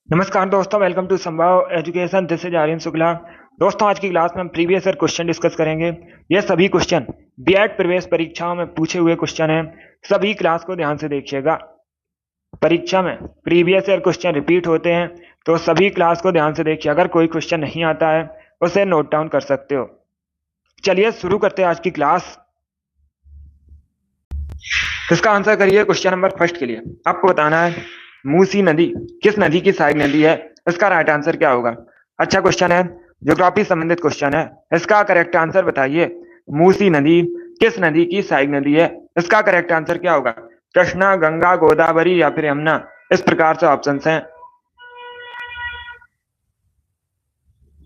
नमस्कार दोस्तों, welcome to Sambhav Education. This is Aryan Shukla. दोस्तों, आज की क्लास में हम प्रीवियस ईयर क्वेश्चन डिस्कस करेंगे। ये सभी क्वेश्चन बीएड प्रवेश परीक्षाओं में पूछे हुए क्वेश्चन हैं। सभी क्लास को ध्यान से देखिएगा। परीक्षा में प्रीवियस ईयर क्वेश्चन रिपीट होते हैं, तो सभी क्लास को ध्यान से देखिए। अगर कोई क्वेश्चन नहीं आता है उसे नोट डाउन कर सकते हो। चलिए शुरू करते हैं आज की क्लास। इसका आंसर करिए क्वेश्चन नंबर फर्स्ट के लिए। आपको बताना है मूसी नदी किस नदी की सहायक नदी है। इसका राइट आंसर क्या होगा? अच्छा क्वेश्चन है, ज्योग्राफी संबंधित क्वेश्चन है। इसका करेक्ट आंसर बताइए। मूसी नदी किस नदी की सहायक नदी है? इसका करेक्ट आंसर क्या होगा? कृष्णा, गंगा, गोदावरी या फिर यमुना? इस प्रकार से ऑप्शंस हैं।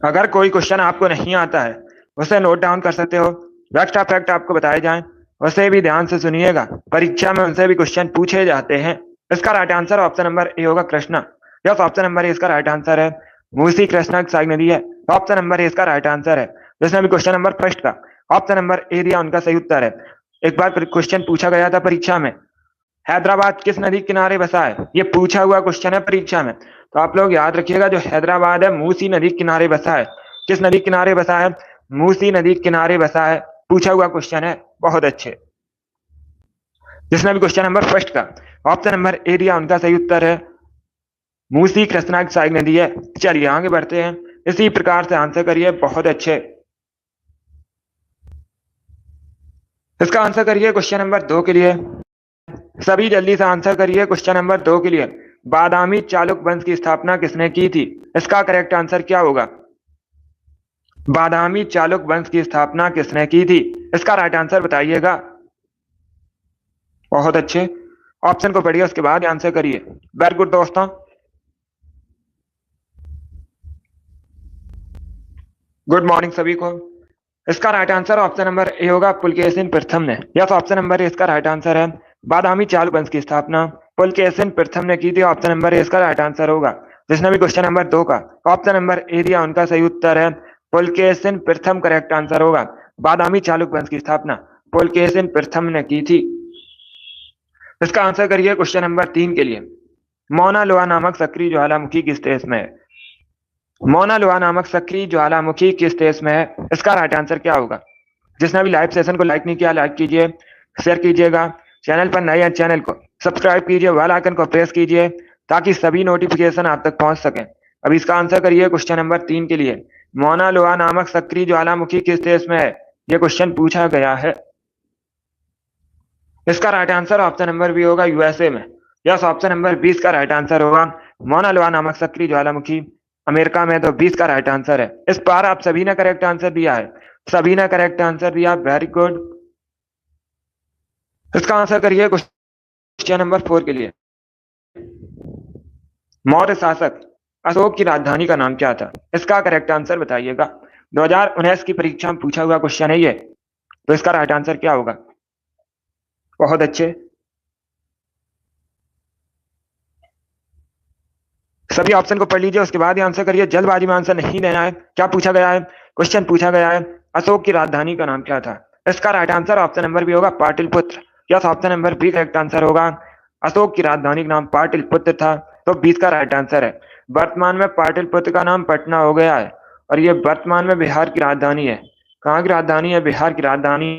अगर कोई क्वेश्चन आपको नहीं आता है उसे नोट डाउन कर सकते हो। एक्स्ट्रा फैक्ट आपको बताए जाएं उसे भी ध्यान से सुनिएगा। परीक्षा में उनसे भी क्वेश्चन पूछे जाते हैं। इसका right answer option number A होगा, Krishna. Yes, option number A इसका राइट आंसर है। मूसी कृष्णा की सहायक नदी है। ऑप्शन नंबर ए इसका राइट आंसर है। जिसने भी क्वेश्चन नंबर फर्स्ट का ऑप्शन नंबर ए दिया उनका सही उत्तर है। एक बार क्वेश्चन पूछा गया था परीक्षा में, हैदराबाद किस नदी किनारे बसा है? ये पूछा हुआ क्वेश्चन है परीक्षा में, तो आप लोग याद रखिएगा जो हैदराबाद है मूसी नदी किनारे बसा है। किस नदी किनारे बसा है? मूसी नदी किनारे बसा है। पूछा हुआ क्वेश्चन है। बहुत अच्छे। जिसने भी क्वेश्चन नंबर फर्स्ट का ऑप्शन नंबर ए दिया उनका सही उत्तर है। मूसी कृष्णा की सहायक नदी है। चलिए आगे बढ़ते हैं। इसी प्रकार से आंसर करिए। बहुत अच्छे। इसका आंसर करिए क्वेश्चन नंबर 2 के लिए। सभी जल्दी से आंसर करिए क्वेश्चन नंबर 2 के लिए। बादामी चालुक वंश की स्थापना किसने की थी? इसका करेक्ट आंसर क्या होगा? बादामी चालुक वंश की स्थापना किसने की थी? इसका राइट आंसर बताइएगा। बहुत अच्छे। ऑप्शन को पढ़िए, उसके बाद आंसर करिए। वेरी गुड दोस्तों। गुड मॉर्निंग सभी को। इसका right answer option number A होगा, पुलकेशिन प्रथम ने। यस, ऑप्शन नंबर ए इसका राइट आंसर है। बादामी चालुक वंश की स्थापना पुलकेशिन प्रथम ने की थी। ऑप्शन नंबर ए इसका राइट आंसर होगा। जिसने भी क्वेश्चन नंबर 2 का ऑप्शन नंबर ए दिया उनका सही उत्तर है। पुलकेशिन प्रथम करेक्ट आंसर होगा। बादामी चालुक वंश की स्थापना पुलकेशिन प्रथम ने की थी। इसका आंसर करिए क्वेश्चन नंबर 3 के लिए। मौना लोहा नामक सक्रिय ज्वालामुखी किस देश में है? मौना लोहा नामक सक्रिय ज्वालामुखी किस देश में है? इसका राइट आंसर क्या होगा? जिसने भी लाइव सेशन को लाइक नहीं किया, लाइक कीजिए, शेयर कीजिएगा। चैनल पर नए हैं, चैनल को सब्सक्राइब कीजिए, बेल आइकन को प्रेस कीजिए ताकि सभी नोटिफिकेशन आप तक पहुंच सके। अब इसका आंसर करिए क्वेश्चन नंबर 3 के लिए। मौना लोहा नामक सक्रिय ज्वालामुखी किस देश में है? यह क्वेश्चन पूछा गया है। इसका right answer option number B होगा, यूएसए में। यस, ऑप्शन नंबर 20 का राइट आंसर होगा। मौना लोहा नामक सक्रिय ज्वालामुखी अमेरिका में, तो 20 का राइट आंसर है। इस बार आप सभी ने करेक्ट आंसर दिया है। सभी ने करेक्ट आंसर दिया, वेरी गुड। इसका आंसर करिए क्वेश्चन नंबर 4 के लिए। मौर्य शासक अशोक की राजधानी का नाम क्या था? इसका करेक्ट आंसर बताइएगा। 2019 की परीक्षा में पूछा हुआ क्वेश्चन है ये, तो इसका राइट आंसर क्या होगा? बहुत अच्छे। सभी ऑप्शन को पढ़ लीजिए, उसके बाद ही आंसर करिए। जल्दबाजी में आंसर नहीं देना है। क्या पूछा गया है? क्वेश्चन पूछा गया है अशोक की राजधानी का नाम क्या था? इसका right answer option number B होगा, Pataliputra. Yes, option number B correct answer होगा। अशोक की राजधानी का नाम पाटलिपुत्र था, तो 20 का राइट आंसर है। वर्तमान में पाटलिपुत्र का नाम पटना हो गया है और ये वर्तमान में बिहार की राजधानी है। कहाँ की राजधानी है? बिहार की राजधानी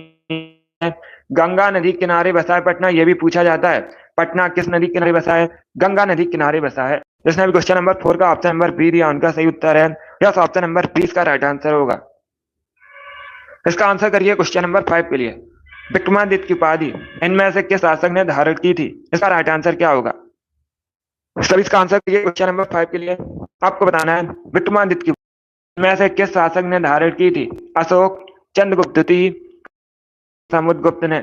है। गंगा नदी किनारे बसा है पटना, यह भी पूछा जाता है। पटना किस नदी किनारे बसा है? गंगा नदी किनारे बसा है। जिसने भी क्वेश्चन नंबर 4 का ऑप्शन नंबर बी दिया उनका सही उत्तर है। यस, ऑप्शन नंबर 20 का राइट आंसर होगा। इसका आंसर करिए क्वेश्चन नंबर 5 के लिए। विक्रमादित्य की उपाधि इनमें से किस शासक ने धारण की थी? इसका राइट आंसर क्या होगा? सभी इसका आंसर करिए क्वेश्चन नंबर 5 के लिए। आपको बताना है विक्रमादित्य की इनमें से किस शासक ने धारण की थी? अशोक, चंद्रगुप्त द्वितीय, समुद्रगुप्त ने?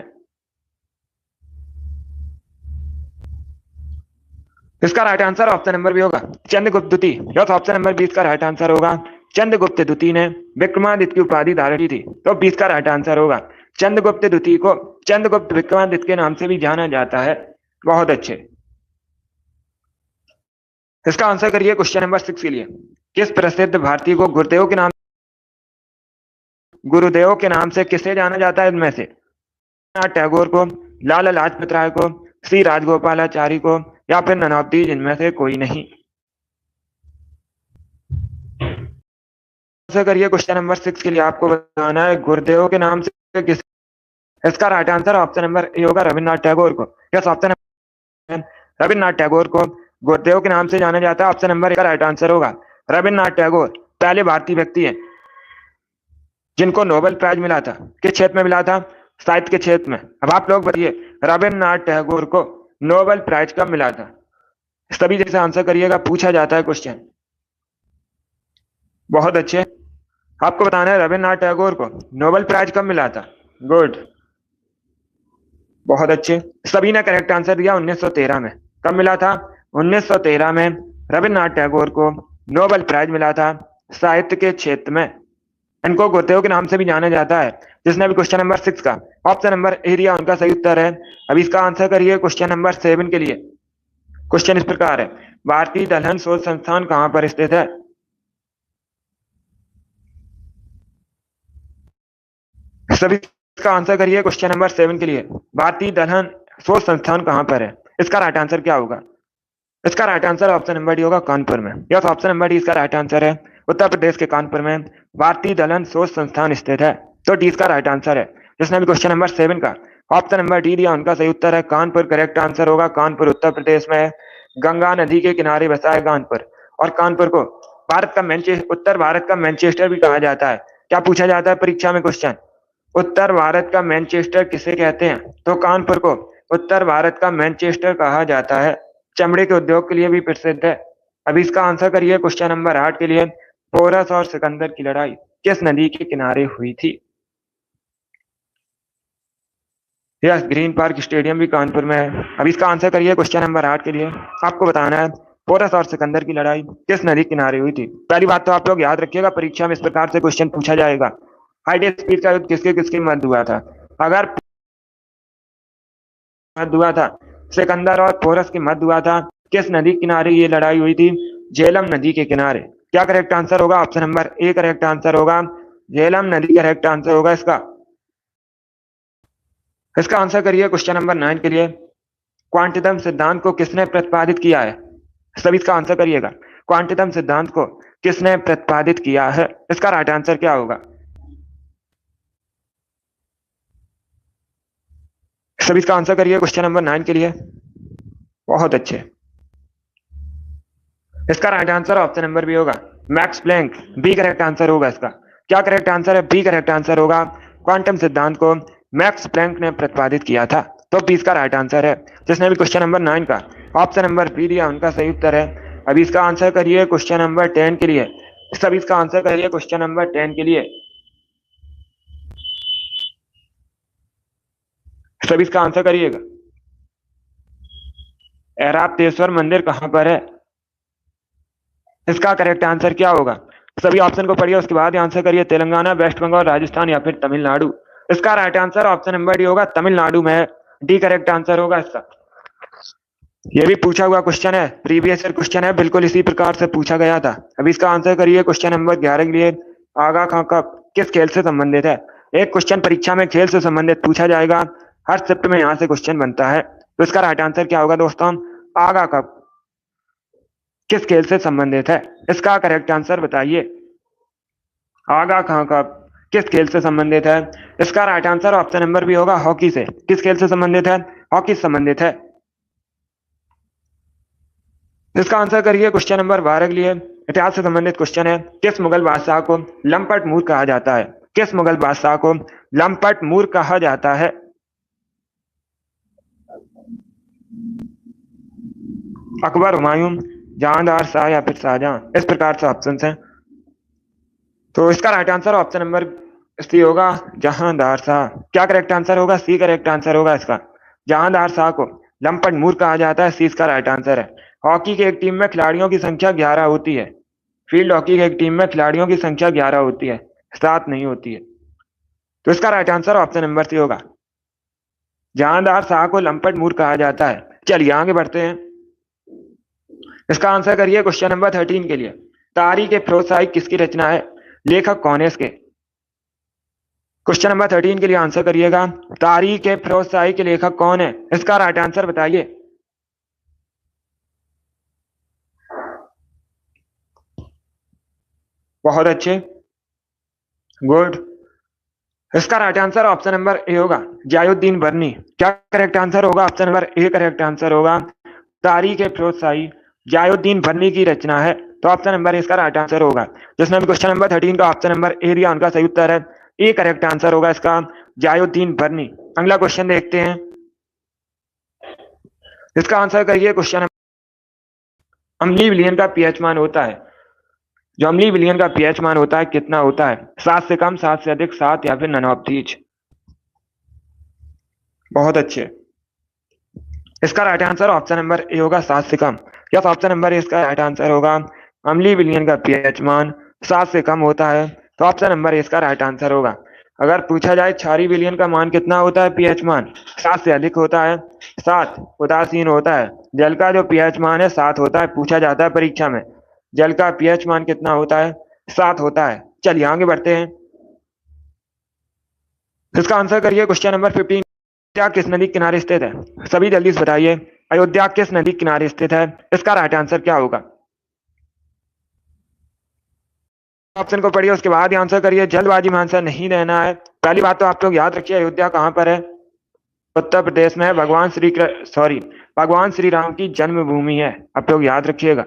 इसका right answer option number B होगा, चंद्रगुप्त द्वितीय। यस, ऑप्शन नंबर 20 का राइट आंसर होगा। चंद्रगुप्त द्वितीय ने विक्रमादित्य की उपाधि धारण की थी, तो 20 का राइट आंसर होगा। चंद्रगुप्त द्वितीय को चंद्रगुप्त विक्रमादित्य के नाम से भी जाना जाता है। बहुत अच्छे। इसका आंसर करिए क्वेश्चन नंबर 6 के लिए। किस प्रसिद्ध भारतीय को गुरुदेव के नाम से किसे जाना जाता है? इनमें से रवींद्रनाथ टैगोर को, लाला लाजपत राय को, श्री राजगोपालाचारी को या फिर ननावती, जिनमें से कोई नहीं। आंसर करिए क्वेश्चन नंबर 6 के लिए। आपको बताना है गुरुदेव के नाम से किस, इसका right answer option number A होगा रविन्द्रनाथ टैगोर को। यस, ऑप्शन रविन्द्रनाथ टैगोर को गुरुदेव के नाम से जाना जाता है। ऑप्शन नंबर ए का राइट आंसर होगा रविन्द्रनाथ टैगोर। पहले भारतीय व्यक्ति हैं जिनको नोबेल प्राइज मिला था। किस क्षेत्र में मिला था? साहित्य के क्षेत्र में। अब आप लोग बताइए रविन्द्रनाथ टैगोर को नोबेल प्राइज कब मिला था? सभी जैसे आंसर करिएगा, पूछा जाता है क्वेश्चन। बहुत अच्छे, आपको बताना है रविन्द्रनाथ टैगोर को नोबेल प्राइज कब मिला था। गुड, बहुत अच्छे, सभी ने करेक्ट आंसर दिया 1913 में। कब मिला था? 1913 में रविन्द्रनाथ टैगोर को नोबेल प्राइज मिला था साहित्य के क्षेत्र में। इनको गुरुदेव के नाम से भी जाना जाता है। जिसने भी क्वेश्चन नंबर 6 का ऑप्शन नंबर ए दिया उनका सही उत्तर है। अब इसका आंसर करिए क्वेश्चन नंबर 7 के लिए। क्वेश्चन इस प्रकार है, भारतीय दलहन शोध संस्थान कहां पर स्थित है? सभी इसका आंसर करिए क्वेश्चन नंबर 7 के लिए। भारतीय दलहन शोध संस्थान कहां पर है? इसका राइट आंसर क्या होगा? इसका right answer option number D होगा कानपुर में। यस, ऑप्शन नंबर डी इसका राइट आंसर है। उत्तर प्रदेश के कानपुर में भारतीय दलहन शोध संस्थान स्थित है। तो डी इसका राइट आंसर है। जिसने भी क्वेश्चन नंबर 7 का ऑप्शन नंबर डी दिया उनका सही उत्तर है कानपुर। करेक्ट आंसर होगा कानपुर, उत्तर प्रदेश में है। गंगा नदी के किनारे बसा है कानपुर। और कानपुर को भारत का उत्तर भारत का मैनचेस्टर भी कहा जाता है। क्या पूछा जाता है परीक्षा में क्वेश्चन? उत्तर भारत का मैनचेस्टर किसे कहते हैं? तो कानपुर को उत्तर भारत का मैनचेस्टर कहा जाता है। चमड़े के उद्योग के लिए भी प्रसिद्ध है। अभी इसका आंसर करिए क्वेश्चन नंबर 8 के लिए। पोरस और सिकंदर की लड़ाई किस नदी के किनारे हुई थी? यस, ग्रीन पार्क स्टेडियम भी कानपुर में है। अब इसका आंसर करिए क्वेश्चन नंबर 8 के लिए। आपको बताना है पोरस और सिकंदर की लड़ाई किस नदी किनारे हुई थी। पहली बात तो आप लोग याद रखिएगा, परीक्षा में इस प्रकार से क्वेश्चन पूछा जाएगा, हाई स्पीड का युद्ध किसके किसके मध्य हुआ था? अगर मध्य हुआ था, सिकंदर और पोरस के मध्य हुआ था। किस नदी किनारे ये लड़ाई हुई थी? झेलम नदी के किनारे। क्या करेक्ट आंसर होगा? Option number A correct answer होगा, झेलम नदी करेक्ट आंसर होगा इसका। इसका आंसर करिए क्वेश्चन नंबर 9 के लिए। क्वांटिज्म सिद्धांत को किसने प्रतिपादित किया है? सभी इसका आंसर करिएगा। क्वांटिज्म सिद्धांत को किसने प्रतिपादित किया है? इसका राइट आंसर क्या होगा? सभी इसका आंसर करिए क्वेश्चन नंबर 9 के लिए। बहुत अच्छे, इसका right answer option number B होगा Max Planck. B correct answer होगा इसका। क्या करेक्ट आंसर है? बी करेक्ट आंसर होगा। क्वांटम सिद्धांत को मैक्स प्लैंक ने प्रतिपादित किया था। तो बी इसका राइट आंसर है। जिसने भी क्वेश्चन नंबर 9 का ऑप्शन नंबर बी दिया उनका सही उत्तर है। अभी इसका आंसर करिए क्वेश्चन नंबर 10 के लिए। सभी इसका आंसर करिए क्वेश्चन नंबर 10 के लिए। सभी इसका आंसर करिएगा। ऐरावतेश्वर मंदिर कहां पर है? इसका करेक्ट आंसर क्या होगा? सभी ऑप्शन को पढ़िए, उसके बाद आंसर करिए। तेलंगाना, वेस्ट बंगाल, राजस्थान या फिर तमिलनाडु। इसका right answer option number D होगा, तमिलनाडु में है। डी करेक्ट आंसर होगा इसका। यह भी पूछा हुआ क्वेश्चन है, प्रीवियस ईयर क्वेश्चन है, बिल्कुल इसी प्रकार से पूछा गया था। अभी इसका आंसर करिए क्वेश्चन नंबर 11 के लिए। आगा खां कब किस खेल से संबंधित है? एक क्वेश्चन परीक्षा में खेल से संबंधित पूछा जाएगा। हर शिफ्ट में यहां से क्वेश्चन बनता है। तो इसका राइट आंसर क्या होगा दोस्तों? आगा कब किस खेल से संबंधित है? इसका करेक्ट आंसर बताइए। आगा खां कब किस खेल से संबंधित है? इसका राइट आंसर ऑप्शन नंबर भी होगा हॉकी से। किस खेल से संबंधित है? हॉकी से संबंधित है। इसका आंसर करिए क्वेश्चन नंबर 12 के लिए। इतिहास से संबंधित क्वेश्चन है। किस मुगल बादशाह को लंपट मूर कहा जाता है? किस मुगल बादशाह को लंपट मूर कहा जाता है? अकबर, हुमायूं, जहांदार शाह या फिर शाहजहां। इस प्रकार से ऑप्शन हैं। तो इसका right answer option number C होगा, जहांदार शाह। क्या करेक्ट आंसर होगा? सी करेक्ट आंसर होगा इसका। जहांदार शाह को लंपट मूर कहा जाता है, सी इसका राइट आंसर है। हॉकी की एक टीम में खिलाड़ियों की संख्या 11 होती है। फील्ड हॉकी की एक टीम में खिलाड़ियों की संख्या 11 होती है, 7 नहीं होती है। तो इसका right answer option number C होगा, जहांदार शाह को लंपट मूर कहा जाता है। चलिए आगे बढ़ते हैं। इसका आंसर करिए क्वेश्चन नंबर 13 के लिए। तारीख ए फिरोज शाही किसकी रचना है? लेखक कौन है इसके? क्वेश्चन नंबर 13 के लिए आंसर करिएगा। तारीख ए फिरोज शाही के लेखक कौन है? इसका राइट आंसर बताइए। बहुत अच्छे, गुड। इसका right answer option number A होगा जियाउद्दीन बर्नी। क्या करेक्ट आंसर होगा? Option number A correct answer होगा। तारीख फिरोज शाही जियाउद्दीन बर्नी की रचना है, तो ऑप्शन नंबर इसका राइट आंसर होगा। जिसने भी क्वेश्चन नंबर 13 का ऑप्शन नंबर ए दिया उनका सही उत्तर है ए करेक्ट आंसर होगा इसका जियाउद्दीन बर्नी। अगला क्वेश्चन देखते हैं, इसका आंसर करिए। क्वेश्चन अम्लीय विलयन का पीएच मान होता है, जो अम्लीय विलयन का पीएच मान होता है कितना होता है? 7 से कम, 7 से अधिक, 7 या फिर नन ऑफ दीज। बहुत अच्छे। इसका right answer option number A होगा 7 से कम। यस, ऑप्शन नंबर ए इसका राइट आंसर होगा। अम्लीय विलयन का पीएच मान 7 से कम होता है, तो ऑप्शन नंबर ए इसका राइट आंसर होगा। अगर पूछा जाए क्षारीय विलयन का मान कितना होता है पीएच मान? 7 से अधिक होता है, 7 उदासीन होता है। जल का जो पीएच मान है 7 होता है, पूछा जाता है परीक्षा में। जल का पीएच मान कितना होता है? 7 होता है। चलिए आगे बढ़ते हैं, इसका आंसर करिए। क्वेश्चन नंबर 15, अयोध्या किस नदी के किनारे स्थित है? सभी जल्दी से बताइए, अयोध्या किस नदी के किनारे स्थित है? इसका राइट आंसर क्या होगा? ऑप्शन को पढ़िए, उसके बाद ही आंसर करिए, जल्दबाजी में आंसर नहीं देना है। पहली बात तो आप लोग याद रखिए, अयोध्या कहाँ पर है? उत्तर प्रदेश में है। भगवान श्री राम की जन्मभूमि है, आप लोग याद रखिएगा।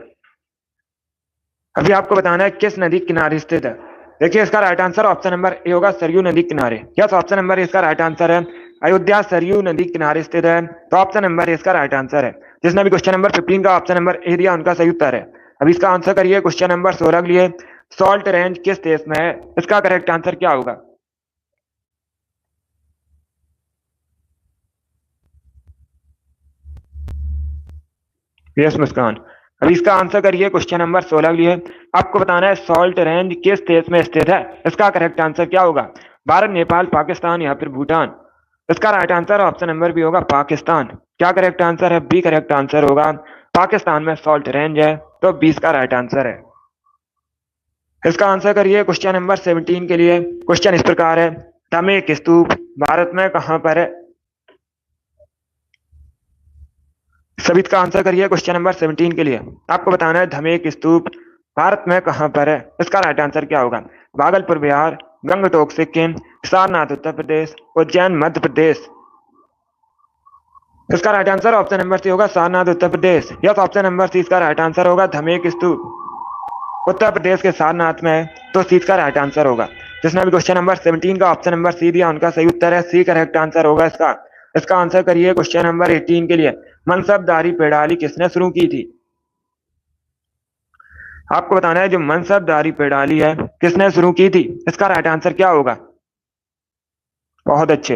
अभी आपको बताना है किस नदी के किनारे स्थित है। देखिए, इसका right answer option number A होगा, सरयू नदी किनारे। यस, ऑप्शन नंबर इसका राइट आंसर है। अयोध्या सरयू नदी किनारे स्थित है, तो ऑप्शन नंबर इसका राइट आंसर है। जिसने भी क्वेश्चन नंबर 15 का ऑप्शन नंबर ए दिया उनका सही उत्तर है। अब इसका आंसर करिए। क्वेश्चन नंबर 16 के लिए, सॉल्ट रेंज किस देश में है? इसका करेक्ट आंसर क्या होगा? यस मुस्कान। अब इसका आंसर करिए। क्वेश्चन नंबर 16 के लिए आपको बताना है सॉल्ट रेंज किस देश में स्थित है? इसका करेक्ट आंसर क्या होगा? भारत, नेपाल, पाकिस्तान या फिर भूटान? इसका right answer option number B होगा, पाकिस्तान। क्या करेक्ट आंसर है? बी करेक्ट आंसर होगा। पाकिस्तान में सॉल्ट रेंज है, तो 20 का राइट आंसर है। इसका आंसर करिए। क्वेश्चन नंबर 17 के लिए क्वेश्चन इस प्रकार है, धमेक स्तूप भारत में कहां पर है? सभी का आंसर करिए। क्वेश्चन नंबर 17 के लिए आपको बताना है धमेक स्तूप भारत में कहां पर है? इसका राइट आंसर क्या होगा? भागलपुर बिहार, गंगटोक सिक्किम, सारनाथ उत्तर प्रदेश, उज्जैन मध्य प्रदेश? इसका right answer option number C होगा, Sarnath Uttar Pradesh. Yes, option number C इसका राइट आंसर होगा। धमेक स्तूप उत्तर प्रदेश के सारनाथ में है, तो सी इसका राइट आंसर होगा। जिसने भी क्वेश्चन नंबर 17 का ऑप्शन नंबर सी दिया उनका सही उत्तर है सी करेक्ट आंसर होगा इसका। इसका आंसर करिए। क्वेश्चन नंबर 18 के लिए, मनसबदारी प्रणाली किसने शुरू की थी? आपको बताना है जो मनसबदारी प्रणाली है किसने शुरू की थी? इसका राइट आंसर क्या होगा? बहुत अच्छे,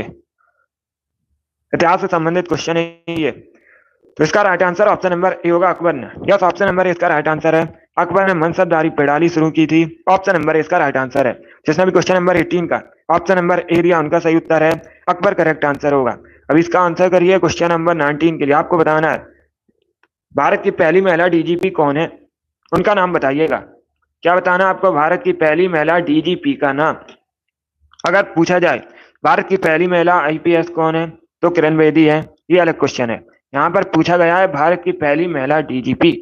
इतिहास से संबंधित क्वेश्चन है ये, तो इसका right answer option number A होगा, अकबर ने। यस, ऑप्शन नंबर ए इसका राइट आंसर है। अकबर ने मनसबदारी प्रणाली शुरू की थी, ऑप्शन नंबर ए इसका राइट आंसर है। जिसने भी क्वेश्चन नंबर 18 का ऑप्शन नंबर ए दिया उनका सही उत्तर है अकबर करेक्ट आंसर होगा। अब इसका आंसर करिए। क्वेश्चन नंबर 19 के लिए आपको बताना है भारत की पहली महिला डीजीपी कौन है? उनका नाम बताइएगा। क्या बताना है आपको? भारत की पहली महिला डीजीपी का नाम। अगर पूछा जाए भारत की पहली महिला आईपीएस कौन है, तो किरण बेदी है, ये अलग क्वेश्चन है। यहाँ पर पूछा गया है भारत की पहली महिला डीजीपी।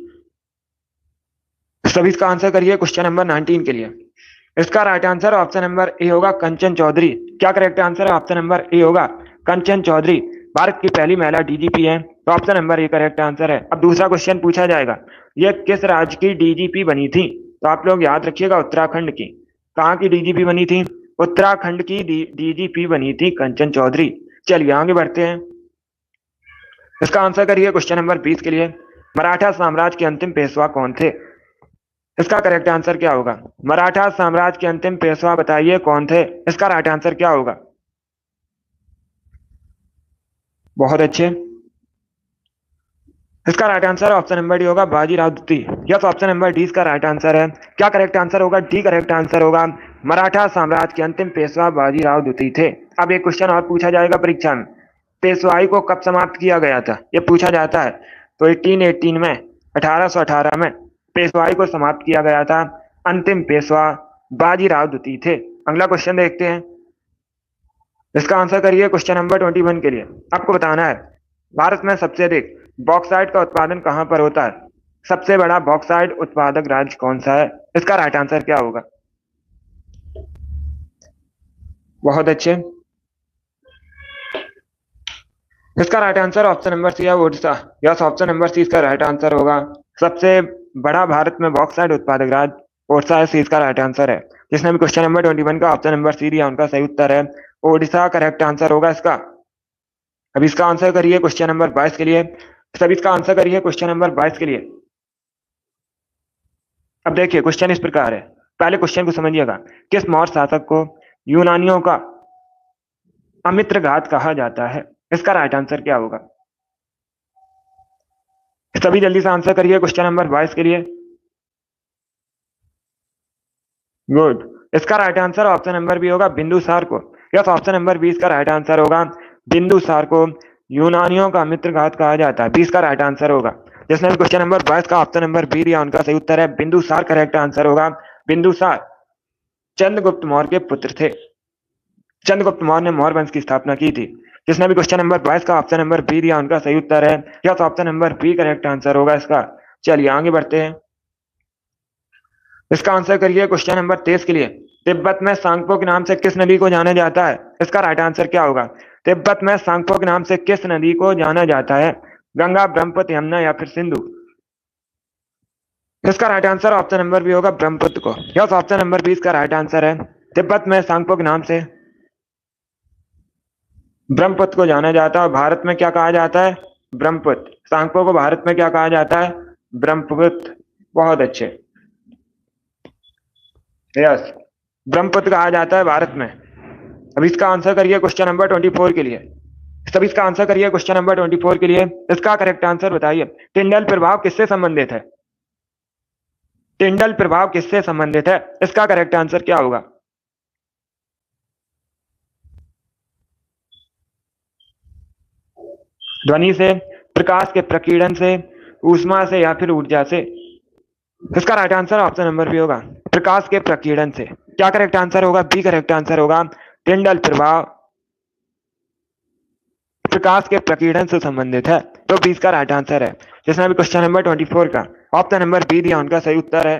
सभी इसका आंसर करिए। क्वेश्चन नंबर 19 के लिए इसका right answer option number A होगा, कंचन चौधरी। क्या करेक्ट आंसर है? ऑप्शन नंबर ए होगा, कंचन चौधरी भारत की पहली महिला डीजीपी है, तो option number A correct answer है। अब दूसरा क्वेश्चन पूछा जाएगा, यह किस राज्य की डीजीपी बनी थी? तो आप लोग याद रखिएगा, उत्तराखंड की। कहाँ की डीजीपी बनी थी? उत्तराखंड की डीजीपी बनी थी कंचन चौधरी। चलिए आगे बढ़ते हैं, इसका आंसर करिए। क्वेश्चन नंबर 20 के लिए, मराठा साम्राज्य के अंतिम पेशवा कौन थे? इसका करेक्ट आंसर क्या होगा? मराठा साम्राज्य के अंतिम पेशवा बताइए कौन थे? इसका राइट आंसर क्या होगा? बहुत अच्छे, इसका right answer option number D होगा, बाजीराव द्वितीय। यस, ऑप्शन नंबर डी इसका राइट आंसर है। क्या करेक्ट आंसर होगा? डी करेक्ट आंसर होगा। मराठा साम्राज्य के अंतिम पेशवा बाजीराव द्वितीय थे। अब एक क्वेश्चन और पूछा जाएगा परीक्षा में, पेशवाई को कब समाप्त किया गया था? ये पूछा जाता है। तो 1818 में, 1818 में पेशवाई को समाप्त किया गया था। अंतिम पेशवा बाजीराव द्वितीय थे। अगला क्वेश्चन देखते हैं, इसका आंसर करिए। क्वेश्चन नंबर 21 के लिए आपको बताना है भारत में सबसे अधिक बॉक्साइट का उत्पादन कहां पर होता है? सबसे बड़ा बॉक्साइट उत्पादक राज्य कौन सा है? इसका राइट आंसर क्या होगा? बहुत अच्छे। इसका right answer option number C है Odisha. Yes, option number C इसका राइट आंसर होगा। सबसे बड़ा भारत में बॉक्साइट उत्पादक राज्य ओडिशा है, सी इसका राइट आंसर है। जिसने भी क्वेश्चन नंबर 21 का ऑप्शन नंबर सी दिया उनका सही उत्तर है ओडिशा, करेक्ट आंसर होगा इसका। अब इसका आंसर करिए क्वेश्चन नंबर 22 के लिए। सब इसका आंसर करिए क्वेश्चन नंबर 22 के लिए। अब देखिए क्वेश्चन इस प्रकार है, पहले क्वेश्चन को समझिएगा। किस मौर्य शासक को यूनानियों का अमित्रघात कहा जाता है? इसका राइट आंसर क्या होगा? सभी जल्दी से आंसर करिए क्वेश्चन नंबर 22 के लिए। गुड। इसका right answer option number B होगा बिंदुसार को। यस, ऑप्शन नंबर 20 का राइट आंसर होगा बिंदुसार को यूनानियों का मित्रघात कहा जाता है। 20 का राइट आंसर होगा। जिसने भी क्वेश्चन नंबर 22 का ऑप्शन नंबर बी दिया उनका सही उत्तर है बिंदुसार, करेक्ट आंसर होगा बिंदुसार। चंद्रगुप्त मौर्य के पुत्र थे। चंद्रगुप्त मौर्य ने मौर्य वंश की स्थापना की थी। जिसने भी क्वेश्चन नंबर 22 का ऑप्शन नंबर बी दिया उनका सही उत्तर है yes, option number B correct answer होगा इसका। चलिए आगे बढ़ते हैं। इसका आंसर करिए क्वेश्चन नंबर 23 के लिए। तिब्बत में सांगपो के नाम से किस नदी को जाना जाता है? इसका राइट आंसर क्या होगा? तिब्बत में सांगपो के नाम से किस नदी को जाना जाता है? गंगा, ब्रह्मपुत्र, यमुना या फिर सिंधु? इसका right answer option number B होगा ब्रह्मपुत्र को। यस, ऑप्शन नंबर 20 का राइट आंसर है। तिब्बत में सांगपो के नाम से ब्रह्मपुत्र को जाना जाता है। भारत में क्या कहा जाता है? ब्रह्मपुत्र। सांगपो को भारत में क्या कहा जाता है? ब्रह्मपुत्र। बहुत अच्छे। यस, ब्रह्मपुत्र कहा जाता है भारत में। अब इसका आंसर करिए क्वेश्चन नंबर 24 के लिए। सब इसका आंसर करिए क्वेश्चन नंबर 24 के लिए। इसका करेक्ट आंसर बताइए। टिंडल प्रभाव किससे संबंधित है? टिंडल प्रभाव किससे संबंधित है? इसका करेक्ट आंसर क्या होगा? ध्वनि से, प्रकाश के प्रकीर्णन से, ऊष्मा से या फिर ऊर्जा से? इसका right answer option number B होगा प्रकाश के प्रकीर्णन से। क्या करेक्ट आंसर होगा? बी करेक्ट आंसर होगा। टिंडल प्रभाव प्रकाश के प्रकीर्णन से संबंधित है, तो 20 का राइट आंसर है। जिसने भी क्वेश्चन नंबर 24 का ऑप्शन नंबर बी दिया उनका सही उत्तर है।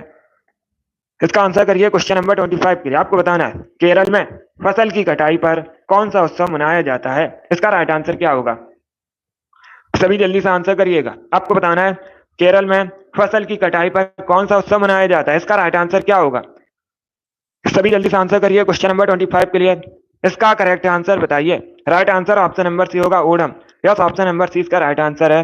इसका आंसर करिए क्वेश्चन नंबर 25 के लिए। आपको बताना है केरल में फसल की कटाई पर कौन सा उत्सव मनाया जाता है? इसका राइट आंसर क्या होगा? सभी जल्दी से आंसर करिएगा। आपको बताना है केरल में फसल की कटाई पर कौन सा उत्सव मनाया जाता है? इसका राइट आंसर क्या होगा? सभी जल्दी से आंसर करिए क्वेश्चन नंबर 25 के लिए। इसका करेक्ट आंसर बताइए। Right answer option number C होगा Onam. Yes, option number C इसका राइट आंसर है।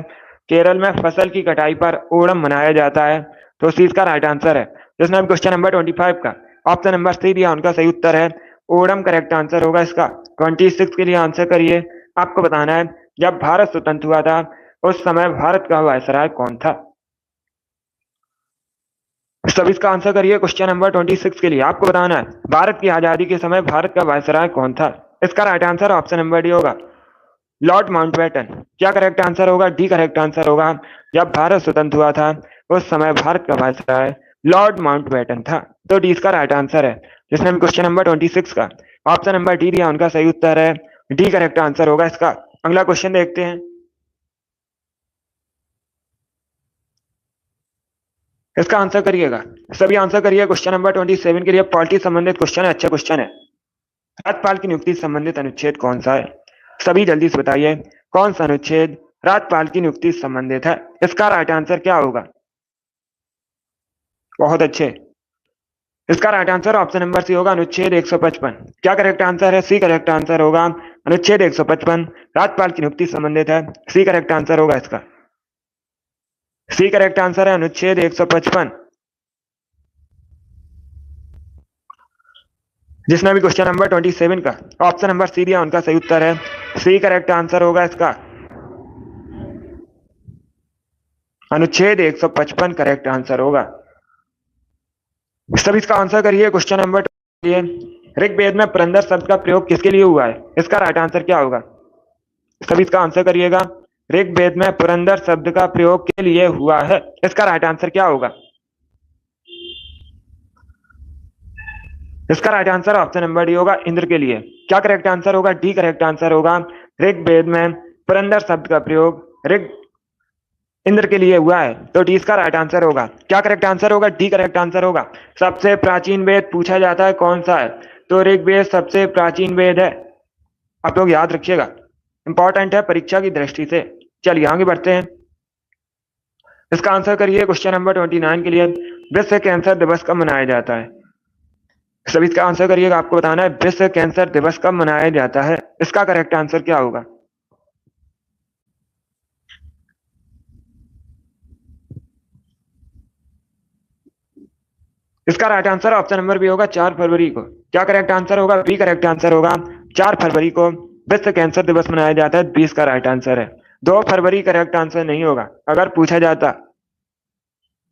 केरल में फसल की कटाई पर ओणम मनाया जाता है, तो सी इसका राइट आंसर है। जिसने भी क्वेश्चन नंबर 25 का ऑप्शन नंबर सी दिया उनका सही उत्तर है ओणम, करेक्ट आंसर होगा इसका। 26 के लिए आंसर करिए। आपको बताना है जब भारत स्वतंत्र हुआ था उस समय भारत का वायसराय कौन था? सब इसका आंसर करिए क्वेश्चन नंबर 26 के लिए। आपको बताना है भारत की आजादी के समय भारत का वायसराय कौन था? इसका right answer option number D होगा लॉर्ड माउंटबेटन। क्या करेक्ट आंसर होगा? डी करेक्ट आंसर होगा। जब भारत स्वतंत्र हुआ था उस समय भारत का वायसराय लॉर्ड माउंटबेटन था, तो डी इसका राइट आंसर है। जिसने भी क्वेश्चन नंबर 26 का ऑप्शन नंबर डी दिया उनका सही उत्तर है डी, करेक्ट आंसर होगा इसका। अगला क्वेश्चन देखते हैं। इसका आंसर करिएगा। सभी आंसर करिए क्वेश्चन नंबर 27 के लिए। पॉलिटी संबंधित क्वेश्चन है, अच्छा क्वेश्चन है। राज्यपाल की नियुक्ति संबंधित अनुच्छेद कौन सा है? सभी जल्दी से बताइए कौन सा अनुच्छेद राज्यपाल की नियुक्ति संबंधित है? इसका राइट आंसर क्या होगा? बहुत अच्छे। इसका right answer option number C होगा अनुच्छेद 155। क्या करेक्ट आंसर है? सी करेक्ट आंसर होगा। अनुच्छेद 155 राज्यपाल की नियुक्ति संबंधित है, सी करेक्ट आंसर होगा इसका। सी करेक्ट आंसर है अनुच्छेद 155। जिसने भी क्वेश्चन नंबर 27 का ऑप्शन नंबर सी दिया उनका सही उत्तर है सी, करेक्ट आंसर होगा इसका। अनुच्छेद 155 करेक्ट आंसर होगा। सब इसका आंसर करिए क्वेश्चन नंबर लिए। ऋग्वेद में पुरंदर शब्द का प्रयोग किसके लिए हुआ है? इसका राइट आंसर क्या होगा? सब इसका आंसर करिएगा। ऋग्वेद में पुरंदर शब्द का प्रयोग के लिए हुआ है, इसका राइट आंसर क्या होगा? इसका right answer option number D होगा इंद्र के लिए। क्या करेक्ट आंसर होगा? डी करेक्ट आंसर होगा। ऋग्वेद में पुरंदर शब्द का प्रयोग ऋग इंद्र के लिए हुआ है, तो डी इसका राइट आंसर होगा। क्या करेक्ट आंसर होगा? डी करेक्ट आंसर होगा। सबसे प्राचीन वेद पूछा जाता है कौन सा है, तो ऋग्वेद सबसे प्राचीन वेद है। आप लोग याद रखिएगा, इंपॉर्टेंट है परीक्षा की दृष्टि से। चलिए आगे बढ़ते हैं। इसका आंसर करिए क्वेश्चन नंबर 29 के लिए। विश्व कैंसर दिवस कब मनाया जाता है? सभी इसका आंसर करिएगा, आपको बताना है विश्व कैंसर दिवस कब मनाया जाता है। इसका करेक्ट आंसर क्या होगा? इसका right answer option number B होगा 4 फरवरी को। क्या करेक्ट आंसर होगा? बी करेक्ट आंसर होगा। 4 फरवरी को विश्व कैंसर दिवस मनाया जाता है। 20 का राइट आंसर है। 2 फरवरी करेक्ट आंसर नहीं होगा। अगर पूछा जाता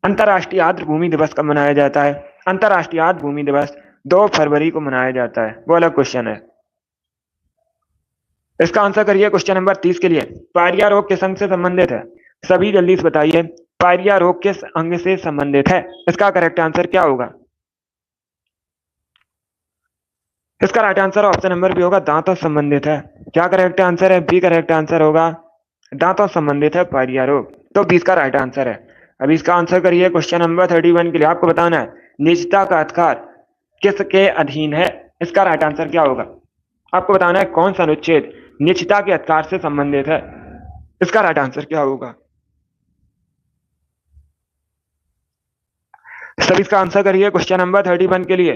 अंतर्राष्ट्रीय आर्द्र भूमि दिवस कब मनाया जाता है? अंतर्राष्ट्रीय आर्द्र भूमि दिवस 2 फरवरी को मनाया जाता है, वो अलग क्वेश्चन है। इसका आंसर करिए क्वेश्चन नंबर 30 के लिए। पायरिया रोग किस अंग से संबंधित है? सभी जल्दी से बताइए, पायरिया रोग किस अंग से संबंधित है? इसका करेक्ट आंसर क्या होगा? इसका right answer option number B होगा, दांतों से संबंधित है। क्या करेक्ट आंसर है? बी करेक्ट आंसर होगा, दांतों से संबंधित है पायरिया रोग। तो 20 का राइट आंसर है। अभी इसका आंसर करिए क्वेश्चन नंबर 31 के लिए। आपको बताना है निजता का अधिकार किसके अधीन है? इसका राइट आंसर क्या होगा? आपको बताना है कौन सा अनुच्छेद निजता के अधिकार से संबंधित है। इसका राइट आंसर क्या होगा? सभी इसका आंसर करिए क्वेश्चन नंबर 31 के लिए।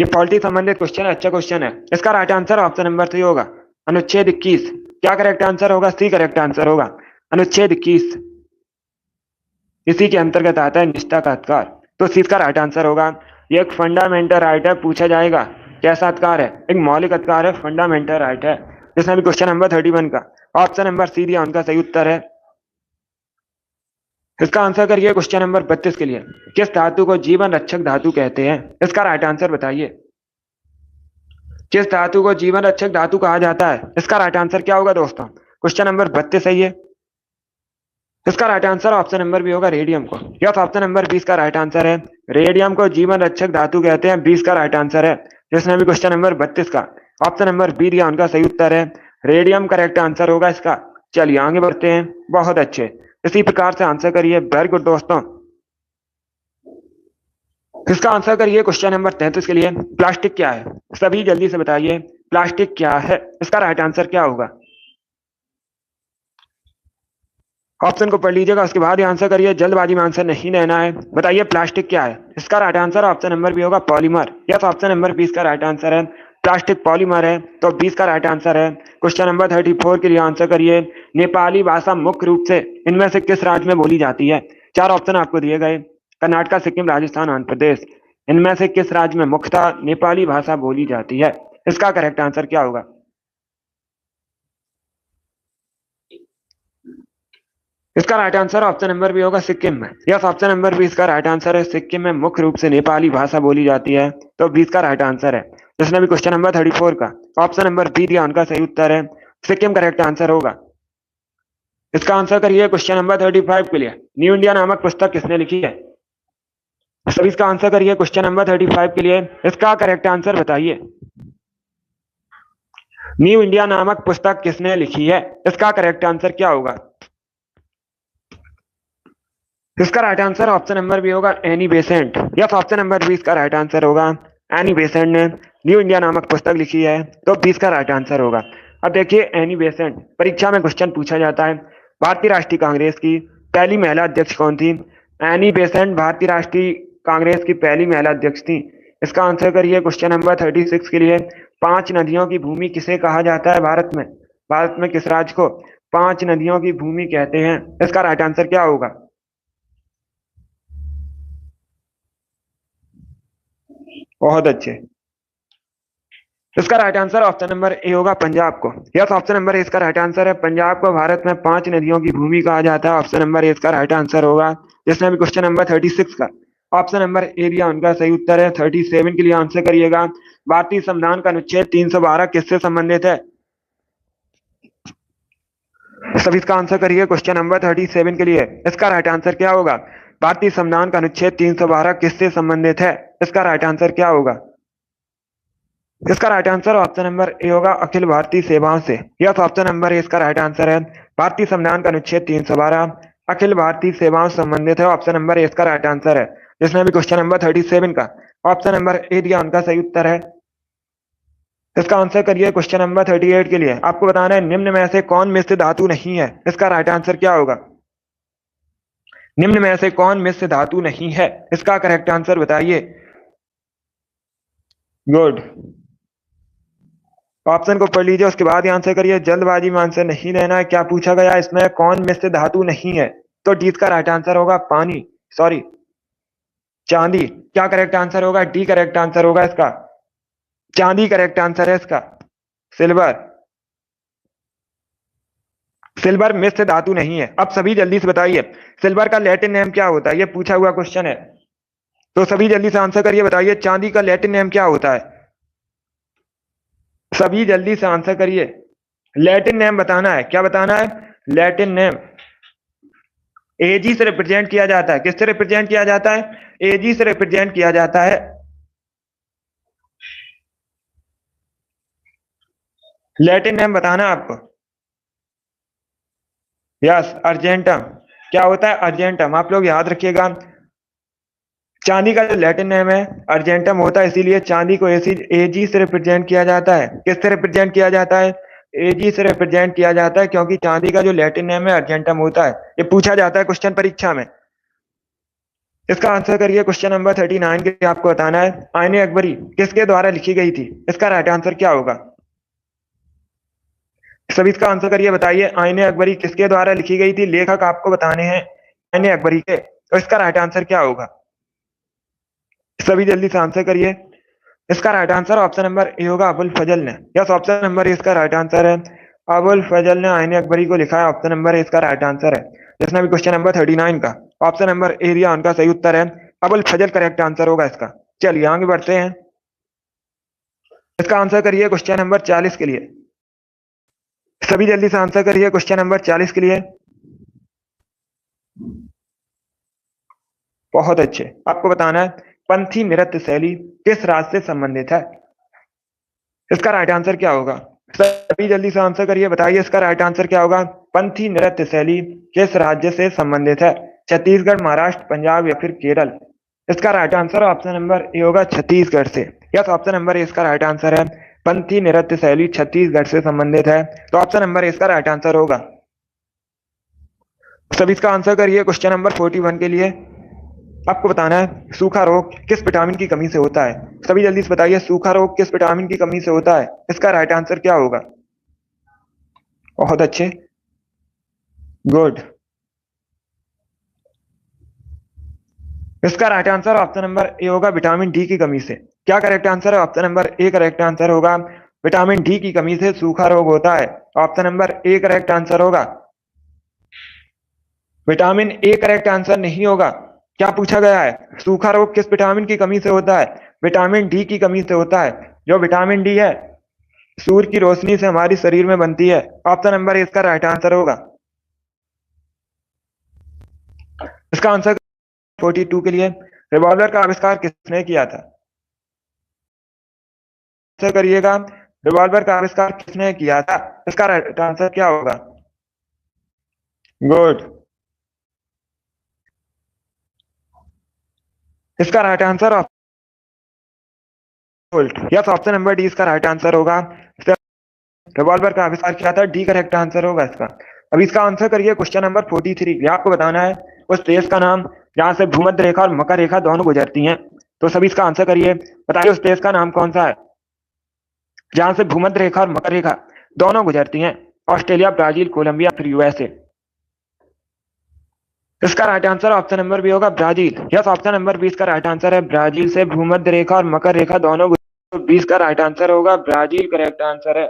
ये पॉलिटी संबंधित क्वेश्चन है, अच्छा क्वेश्चन है। इसका राइट आंसर ऑप्शन नंबर 3 होगा, अनुच्छेद 21। क्या करेक्ट आंसर होगा? सी करेक्ट आंसर होगा, अनुच्छेद 21 इसी के अंतर्गत आता है निजता का अधिकार। तो सी का राइट आंसर होगा। ये एक फंडामेंटल राइट है, पूछा जाएगा कैसा अधिकार है? एक मौलिक अधिकार है, फंडामेंटल राइट है। जिसमें भी क्वेश्चन नंबर 31 का ऑप्शन नंबर सी दिया, उनका सही उत्तर है। इसका आंसर करिए क्वेश्चन नंबर 32 के लिए। किस धातु को जीवन रक्षक धातु कहते हैं? इसका राइट आंसर बताइए। किस धातु को जीवन रक्षक धातु कहा जाता है? इसका राइट आंसर क्या होगा दोस्तों? क्वेश्चन नंबर 32 सही है। इसका right answer option number B होगा, रेडियम को। यस, ऑप्शन नंबर 20 का राइट आंसर है। रेडियम को जीवन रक्षक धातु कहते हैं, 20 का राइट आंसर है। जिसने भी क्वेश्चन नंबर 32 का ऑप्शन नंबर बी दिया, उनका सही उत्तर है रेडियम करेक्ट आंसर होगा इसका। चलिए आगे बढ़ते हैं। बहुत अच्छे, इसी प्रकार से आंसर करिए। वेरी गुड दोस्तों। इसका आंसर करिए क्वेश्चन नंबर 33 के लिए। प्लास्टिक क्या है? सभी जल्दी से बताइए, प्लास्टिक क्या है? इसका राइट आंसर क्या होगा? ऑप्शन को पढ़ लीजिएगा, उसके बाद ही आंसर करिए। जल्दबाजी में आंसर नहीं देना है। बताइए प्लास्टिक क्या है? इसका right answer option number B होगा, पॉलीमर। यस, ऑप्शन नंबर 20 का राइट आंसर है। प्लास्टिक पॉलीमर है, तो 20 का राइट आंसर है। क्वेश्चन नंबर 34 के लिए आंसर करिए। नेपाली भाषा मुख्य रूप से इनमें से किस राज्य में बोली जाती है? 4 ऑप्शन आपको दिए गए, कर्नाटक, सिक्किम, राजस्थान, आंध्र प्रदेश। इनमें से किस राज्य में मुख्यतः नेपाली भाषा बोली जाती है? इसका करेक्ट आंसर क्या होगा? इसका right answer option number B होगा, सिक्किम में। यस, ऑप्शन नंबर बी इसका राइट आंसर है। सिक्किम में मुख्य रूप से नेपाली भाषा बोली जाती है, तो 20 का राइट आंसर है। जिसने भी क्वेश्चन नंबर 34 का ऑप्शन नंबर बी दिया, उनका सही उत्तर है सिक्किम करेक्ट आंसर होगा। इसका आंसर करिए क्वेश्चन नंबर 35 के लिए। न्यू इंडिया नामक पुस्तक किसने लिखी है? सभी इसका आंसर करिए क्वेश्चन नंबर 35 के लिए। इसका करेक्ट आंसर बताइए। न्यू इंडिया नामक पुस्तक किसने लिखी है? इसका करेक्ट आंसर क्या होगा? इसका right answer option number B होगा, Annie Besant. Yes, option number 20 का राइट आंसर होगा, एनी बेसेंट ने न्यू इंडिया नामक पुस्तक लिखी है, तो 20 का राइट आंसर होगा। अब देखिए, एनी बेसेंट परीक्षा में क्वेश्चन पूछा जाता है। भारतीय राष्ट्रीय कांग्रेस की पहली महिला अध्यक्ष कौन थी? एनी बेसेंट भारतीय राष्ट्रीय कांग्रेस की पहली महिला अध्यक्ष थी। इसका आंसर करिए क्वेश्चन नंबर 36 के लिए। 5 नदियों की भूमि किसे कहा जाता है भारत में? भारत में किस राज्य को 5 नदियों की भूमि कहते हैं? इसका राइट आंसर क्या होगा? बहुत अच्छे, इसका right answer option number A होगा, पंजाब को। यस, ऑप्शन नंबर ए इसका राइट आंसर है। पंजाब को भारत में 5 नदियों की भूमि कहा जाता है। ऑप्शन नंबर ए इसका राइट आंसर होगा। जिसने भी क्वेश्चन नंबर 36 का ऑप्शन नंबर ए दिया, उनका सही उत्तर है। 37 के लिए आंसर करिएगा। भारतीय संविधान का अनुच्छेद 312 किससे संबंधित है? सभी इसका आंसर करिए क्वेश्चन नंबर 37 के लिए। इसका राइट आंसर क्या होगा? भारतीय संविधान का अनुच्छेद 312 किससे संबंधित है? इसका राइट आंसर क्या होगा? इसका right answer option number A होगा, अखिल भारतीय सेवाओं से। यस, ऑप्शन नंबर ए इसका राइट आंसर है। भारतीय संविधान का अनुच्छेद 312 अखिल भारतीय सेवाओं से संबंधित है। ऑप्शन नंबर ए इसका राइट आंसर है। जिसमें भी क्वेश्चन नंबर 37 का ऑप्शन नंबर ए दिया उनका सही उत्तर है। इसका आंसर करिए क्वेश्चन नंबर 38 के लिए। आपको बताना है निम्न में से कौन मिश्र धातु नहीं है, इसका राइट आंसर क्या होगा। निम्न में से कौन मिश्र धातु नहीं है, इसका करेक्ट आंसर बताइए। गुड, ऑप्शन को पढ़ लीजिए, उसके बाद ही आंसर करिए। जल्दबाजी में आंसर नहीं देना है। क्या पूछा गया इसमें कौन मिश्र धातु नहीं है, तो डी का राइट आंसर होगा पानी, सॉरी चांदी। क्या करेक्ट आंसर होगा, डी करेक्ट आंसर होगा इसका, चांदी करेक्ट आंसर है इसका। सिल्वर, सिल्वर मिश्र धातु नहीं है। अब सभी जल्दी से बताइए सिल्वर का लैटिन नेम क्या होता है, ये पूछा हुआ क्वेश्चन है, तो सभी जल्दी से आंसर करिए। बताइए चांदी का लैटिन नेम क्या होता है, सभी जल्दी से आंसर करिए। लैटिन नेम बताना है, क्या बताना है, लैटिन नेम। एजी से रिप्रेजेंट किया जाता है, किससे रिप्रेजेंट किया जाता है, एजी से रिप्रेजेंट किया जाता है। लैटिन नेम बताना आपको। Yes, argentum. क्या होता है, अर्जेंटम। आप लोग याद रखिएगा, चांदी का जो लैटिन नेम है अर्जेंटम होता है, इसीलिए चांदी को एजी से रिप्रेजेंट किया जाता है। किससे रिप्रेजेंट किया जाता है, एजी से रिप्रेजेंट किया जाता है, क्योंकि चांदी का जो लैटिन नेम है अर्जेंटम होता है। ये पूछा जाता है क्वेश्चन परीक्षा में। इसका आंसर करिए क्वेश्चन नंबर 39 के। आपको बताना है आईने अकबरी किसके द्वारा लिखी गई थी, इसका राइट आंसर क्या होगा। सभी इसका आंसर करिए, बताइए आईने अकबरी किसके द्वारा लिखी गई थी, लेखक आपको बताने हैं आईने अकबरी के, तो इसका राइट आंसर क्या होगा। सभी जल्दी से आंसर करिए। इसका right answer option number A होगा, अबुल फजल ने। यस, ऑप्शन नंबर ए इसका राइट आंसर है। अबुल फजल ने आईने अकबरी को लिखा है, ऑप्शन नंबर ए इसका राइट आंसर है। जिसने भी क्वेश्चन नंबर 39 का ऑप्शन नंबर ए दिया उनका सही उत्तर है, अबुल फजल करेक्ट आंसर होगा इसका। चलिए आगे बढ़ते हैं। इसका आंसर करिए क्वेश्चन नंबर 40 के लिए। सभी जल्दी से आंसर करिए क्वेश्चन नंबर 40 के लिए। बहुत अच्छे, आपको बताना है पंथी नृत्य शैली किस राज्य से संबंधित है, इसका राइट आंसर क्या होगा। सभी जल्दी से आंसर करिए, बताइए इसका राइट आंसर क्या होगा। पंथी नृत्य शैली किस राज्य से संबंधित है, छत्तीसगढ़, महाराष्ट्र, पंजाब या फिर केरल। इसका right answer option number A होगा, छत्तीसगढ़ से। यस, ऑप्शन नंबर ए इसका राइट आंसर है। पंथी नृत्य शैली छत्तीसगढ़ से संबंधित है, तो ऑप्शन नंबर ए इसका राइट आंसर होगा। सभी इसका आंसर करिए क्वेश्चन नंबर 41 के लिए। आपको बताना है सूखा रोग किस विटामिन की कमी से होता है। सभी जल्दी से बताइए सूखा रोग किस विटामिन की कमी से होता है, इसका राइट आंसर क्या होगा। बहुत अच्छे, गुड। इसका right answer option number A होगा, विटामिन डी की कमी से। क्या करेक्ट आंसर है, option number A correct answer होगा, विटामिन डी की कमी से सूखा रोग होता है। Option number A correct answer होगा, विटामिन ए करेक्ट आंसर नहीं होगा। क्या पूछा गया है, सूखा रोग किस विटामिन की कमी से होता है, विटामिन डी की कमी से होता है। जो विटामिन डी है सूर्य की रोशनी से हमारे शरीर में बनती है। ऑप्शन नंबर ए इसका राइट आंसर होगा। इसका आंसर 42 के लिए, रिवॉल्वर का आविष्कार किसने किया था। आंसर करिएगा, रिवॉल्वर का आविष्कार किसने किया था, इसका राइट आंसर क्या होगा। गुड, इसका right answer yes, option number D इसका राइट आंसर होगा। रिवॉल्वर का आविष्कार किया था, डी करेक्ट आंसर होगा इसका। अब इसका आंसर करिए क्वेश्चन नंबर 43। आपको बताना है उस देश का नाम जहां से भूमध्य रेखा और मकर रेखा दोनों गुजरती हैं, तो सभी इसका आंसर करिए। बताइए उस देश का नाम कौन सा है जहां से भूमध्य रेखा और मकर रेखा दोनों गुजरती हैं। ऑस्ट्रेलिया, ब्राजील, कोलंबिया, फिर यूएसए। इसका right answer option number B होगा, ब्राजील। यस, ऑप्शन नंबर 20 का राइट आंसर है, ब्राजील से भूमध्य रेखा और मकर रेखा दोनों 20 का राइट आंसर होगा, ब्राजील करेक्ट आंसर है।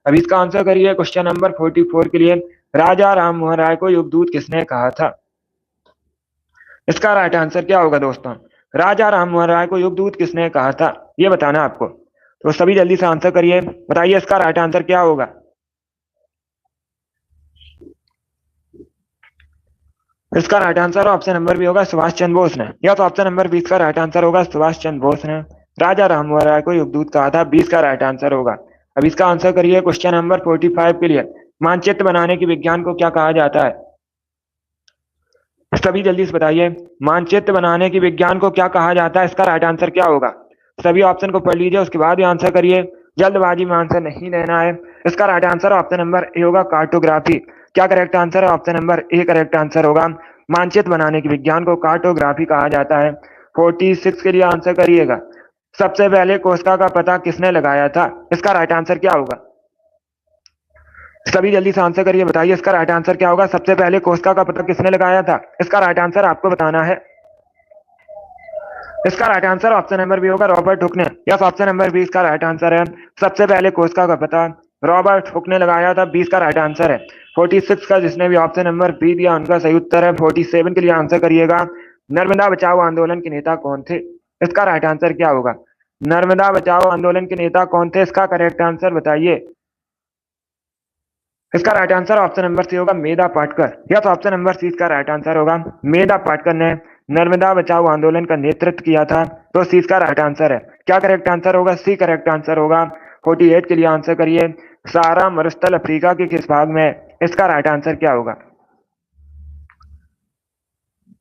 अब इसका आंसर करिए क्वेश्चन नंबर 44 के लिए। राजा राम मोहन राय को युगदूत किसने कहा था, इसका राइट आंसर क्या होगा दोस्तों। राजा राम मोहन राय को युगदूत किसने कहा था, ये बताना आपको, तो सभी जल्दी से आंसर करिए। बताइए इसका राइट आंसर क्या होगा। इसका right answer option number B होगा, सुभाष चंद्र बोस ने। या तो ऑप्शन नंबर 20 का राइट आंसर होगा, सुभाष चंद्र बोस ने राजा राम मोहन राय को युगदूत कहा था, 20 का राइट आंसर होगा। अब इसका आंसर करिए क्वेश्चन नंबर 45 के लिए। मानचित्र बनाने के विज्ञान को क्या कहा जाता है, सभी जल्दी से बताइए। मानचित्र बनाने के विज्ञान को क्या कहा जाता है, इसका राइट आंसर क्या होगा। सभी ऑप्शन को पढ़ लीजिए, उसके बाद ही आंसर करिए, जल्दबाजी में आंसर नहीं देना है। इसका right answer option number A होगा, कार्टोग्राफी। क्या करेक्ट आंसर है? Option number A correct answer होगा। मानचित्र बनाने के विज्ञान को कार्टोग्राफी कहा जाता है। 46 के लिए आंसर करिएगा। सबसे पहले कोस्टा का पता किसने लगाया था? इसका राइट आंसर क्या होगा? सभी जल्दी से आंसर करिए, बताइए इसका राइट आंसर क्या होगा। सबसे पहले कोस्टा का पता किसने लगाया था? इसका राइट आंसर आपको बताना है। इसका right answer option number B होगा, रॉबर्ट हुक ने। यस, ऑप्शन नंबर बी इसका राइट आंसर है। सबसे पहले कोस्टा का पता रॉबर्ट हुक ने लगाया था, 20 का राइट आंसर है। 46 का जिसने भी ऑप्शन नंबर बी दिया उनका सही उत्तर है। 47 के लिए आंसर करिएगा। नर्मदा बचाओ आंदोलन के नेता कौन थे? इसका राइट आंसर क्या होगा? नर्मदा बचाओ आंदोलन के नेता कौन थे? इसका करेक्ट आंसर बताइए। इसका right answer option number C होगा, Medha Patkar. Yes, option number C इसका राइट आंसर होगा। मेधा पाटकर ने नर्मदा बचाओ आंदोलन का नेतृत्व किया था, तो सी इसका राइट आंसर है। क्या करेक्ट आंसर होगा? सी करेक्ट आंसर होगा। 48 के लिए आंसर करिए। सहारा मरुस्थल अफ्रीका के किस भाग में है? इसका राइट आंसर क्या होगा?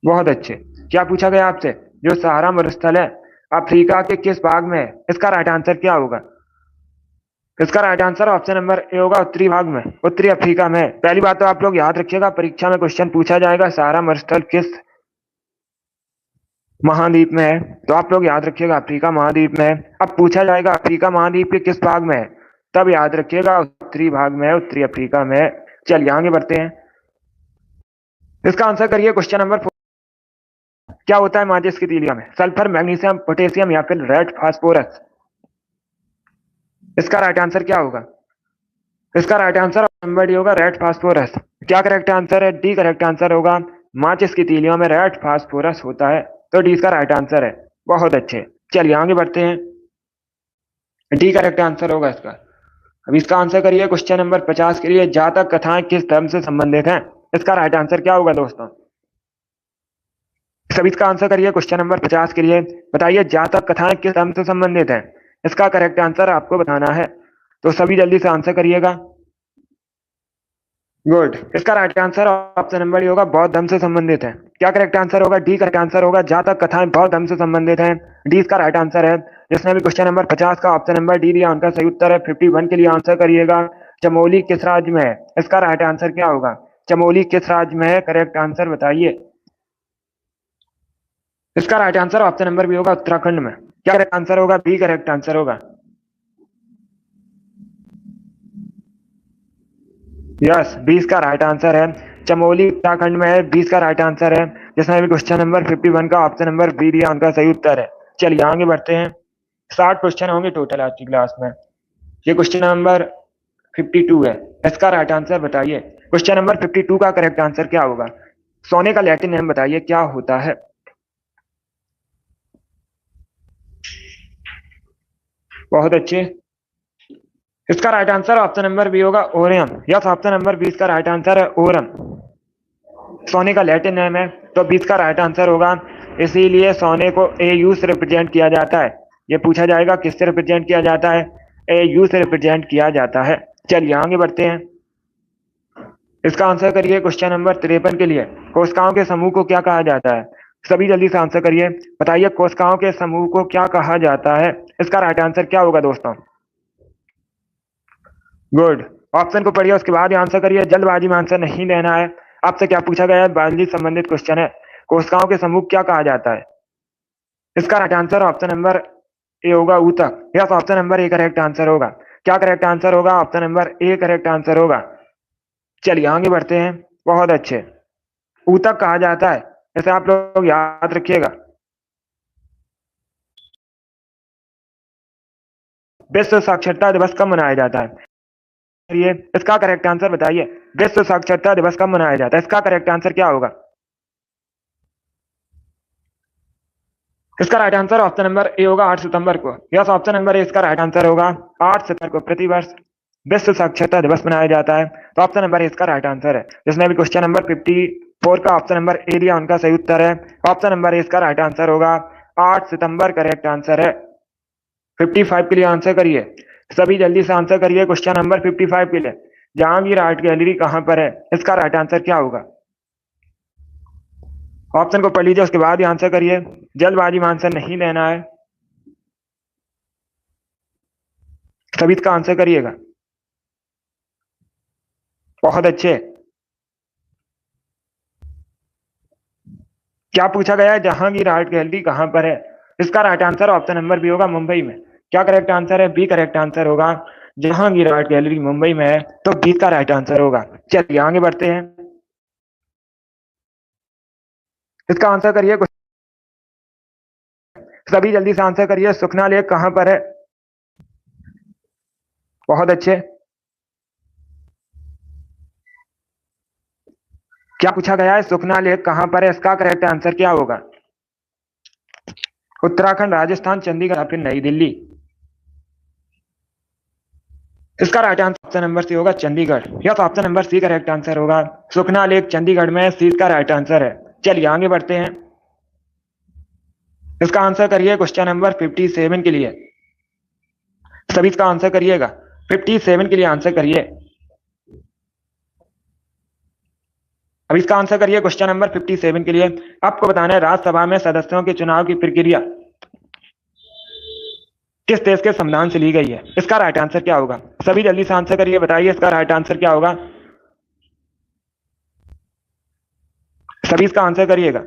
बहुत अच्छे। क्या पूछा गया आपसे? जो सहारा मरुस्थल है अफ्रीका के किस भाग में है? इसका राइट आंसर क्या होगा? इसका right answer option number A होगा, उत्तरी भाग में, उत्तरी अफ्रीका में। पहली बात तो आप लोग याद रखिएगा, परीक्षा में क्वेश्चन पूछा जाएगा सहारा मरुस्थल किस महाद्वीप में है, तो आप लोग याद रखिएगा अफ्रीका महाद्वीप में है। अब पूछा जाएगा अफ्रीका महाद्वीप के किस भाग में है, तब याद रखिएगा उत्तरी भाग में है, उत्तरी अफ्रीका में है। चलिए आगे बढ़ते हैं। इसका आंसर करिए क्वेश्चन नंबर 4। क्या होता है माचिस की तीलियों में? सल्फर, मैग्नीशियम, पोटेशियम या फिर रेड फास्फोरस? इसका राइट आंसर क्या होगा? इसका राइट आंसर नंबर डी होगा, रेड फास्फोरस। क्या करेक्ट आंसर है? डी करेक्ट आंसर होगा। माचिस की तीलियों में रेड फास्फोरस होता है, तो डी इसका राइट आंसर है। बहुत अच्छे। चलिए आगे बढ़ते हैं। डी करेक्ट आंसर होगा इसका। अब इसका आंसर करिए क्वेश्चन नंबर 50 के लिए। जातक कथाएं किस धर्म से संबंधित हैं? इसका राइट आंसर क्या होगा दोस्तों? सभी इसका आंसर करिए क्वेश्चन नंबर 50 के लिए। बताइए जातक कथाएं किस धर्म से संबंधित हैं? इसका करेक्ट आंसर आपको बताना है, तो सभी जल्दी से आंसर करिएगा। गुड। इसका right answer option number D होगा, बौद्ध धर्म से संबंधित है। क्या करेक्ट आंसर होगा? डी करेक्ट आंसर होगा। जातक कथाएं बौद्ध धर्म से संबंधित हैं, डी इसका राइट आंसर है। जिसने भी क्वेश्चन नंबर 50 का ऑप्शन नंबर डी दिया उनका सही उत्तर है। 51 के लिए आंसर करिएगा। चमोली किस राज्य में है? इसका राइट आंसर क्या होगा? चमोली किस राज्य में है? करेक्ट आंसर बताइए। इसका right answer option number B होगा, उत्तराखंड में। क्या करेक्ट आंसर होगा? बी करेक्ट आंसर होगा। यस, 20 का राइट आंसर है। चमोली उत्तराखंड में है, 20 का राइट आंसर है। जिसने भी क्वेश्चन नंबर 51 का ऑप्शन नंबर बी दिया उनका सही उत्तर है। चलिए आगे बढ़ते हैं। 60 क्वेश्चन होंगे टोटल आज की क्लास में। ये क्वेश्चन नंबर 52 है। इसका राइट आंसर बताइए। क्वेश्चन नंबर 52 का करेक्ट आंसर क्या होगा? सोने का लैटिन नेम बताइए क्या होता है? बहुत अच्छे। इसका right answer option number B होगा, ओरियम। यस, ऑप्शन नंबर 20 का राइट आंसर है ओरम। सोने का लैटिन नेम है, तो 20 का राइट आंसर होगा। इसीलिए सोने को AU से रिप्रेजेंट किया जाता है। ये पूछा जाएगा किससे रिप्रेजेंट किया जाता है? AU से रिप्रेजेंट किया जाता है। चलिए आगे बढ़ते हैं। इसका आंसर करिए क्वेश्चन नंबर 53 के लिए। कोशिकाओं के समूह को क्या कहा जाता है? सभी जल्दी से आंसर करिए। बताइए कोशिकाओं के समूह को क्या कहा जाता है? इसका राइट आंसर क्या होगा दोस्तों? गुड। ऑप्शन को पढ़िए, उसके बाद ही आंसर करिए। जल्दबाजी में आंसर नहीं देना है। आपसे क्या पूछा गया है? बायोलॉजी संबंधित क्वेश्चन है। कोशिकाओं के समूह क्या कहा जाता है? इसका right answer option number A होगा, ऊतक। Yes, option number A correct answer होगा। क्या करेक्ट आंसर होगा? Option number A correct answer होगा। चलिए आगे बढ़ते हैं। बहुत अच्छे। ऊतक कहा जाता है, इसे आप लोग याद रखिएगा। विश्व साक्षरता दिवस कब मनाया जाता है? ये इसका करेक्ट आंसर बताइए। विश्व साक्षरता दिवस कब मनाया जाता है? इसका करेक्ट आंसर क्या होगा? इसका right answer option number A होगा, 8 सितंबर को। यस, ऑप्शन नंबर ए इसका राइट आंसर होगा। 8 सितंबर को प्रतिवर्ष विश्व साक्षरता दिवस मनाया जाता है, तो ऑप्शन नंबर ए इसका राइट आंसर है। जिसने भी क्वेश्चन नंबर 54 का ऑप्शन नंबर ए दिया उनका सही उत्तर है। ऑप्शन नंबर ए इसका राइट आंसर होगा। 8 सितंबर करेक्ट आंसर है। 55 के लिए आंसर करिए। सभी जल्दी से आंसर करिए क्वेश्चन नंबर 55 के लिए। जहांगीर आर्ट गैलरी कहां पर है? इसका राइट आंसर क्या होगा? ऑप्शन को पढ़ लीजिए, उसके बाद ही आंसर करिए। जल्दबाजी में आंसर नहीं देना है। सभी इसका आंसर करिएगा। बहुत अच्छे। क्या पूछा गया है, जहांगीर आर्ट गैलरी कहां पर है? इसका right answer option number B होगा, मुंबई में। क्या करेक्ट आंसर है? बी करेक्ट आंसर होगा। जहांगीर आर्ट गैलरी मुंबई में है, तो बी का राइट आंसर होगा। चलिए आगे बढ़ते हैं। इसका आंसर करिए, सभी जल्दी से आंसर करिए। सुखना लेक कहां पर है? बहुत अच्छे। क्या पूछा गया है, सुखना लेक कहां पर है? इसका करेक्ट आंसर क्या होगा? उत्तराखंड, राजस्थान, चंडीगढ़ या फिर नई दिल्ली? इसका right answer option number C होगा, Chandigarh. Yes, option number C correct answer होगा। सुखना लेक चंडीगढ़ में, सी का राइट आंसर है। चलिए आगे बढ़ते हैं। इसका आंसर करिए क्वेश्चन नंबर 57 के लिए। सभी इसका आंसर करिएगा। 57 के लिए आंसर करिए। अब इसका आंसर करिए क्वेश्चन नंबर 57 के लिए। आपको बताना है, राज्यसभा में सदस्यों के चुनाव की प्रक्रिया किस देश के संविधान से ली गई है? इसका राइट आंसर क्या होगा? सभी जल्दी से आंसर करिए, बताइए इसका राइट आंसर क्या होगा। सभी इसका आंसर करिएगा।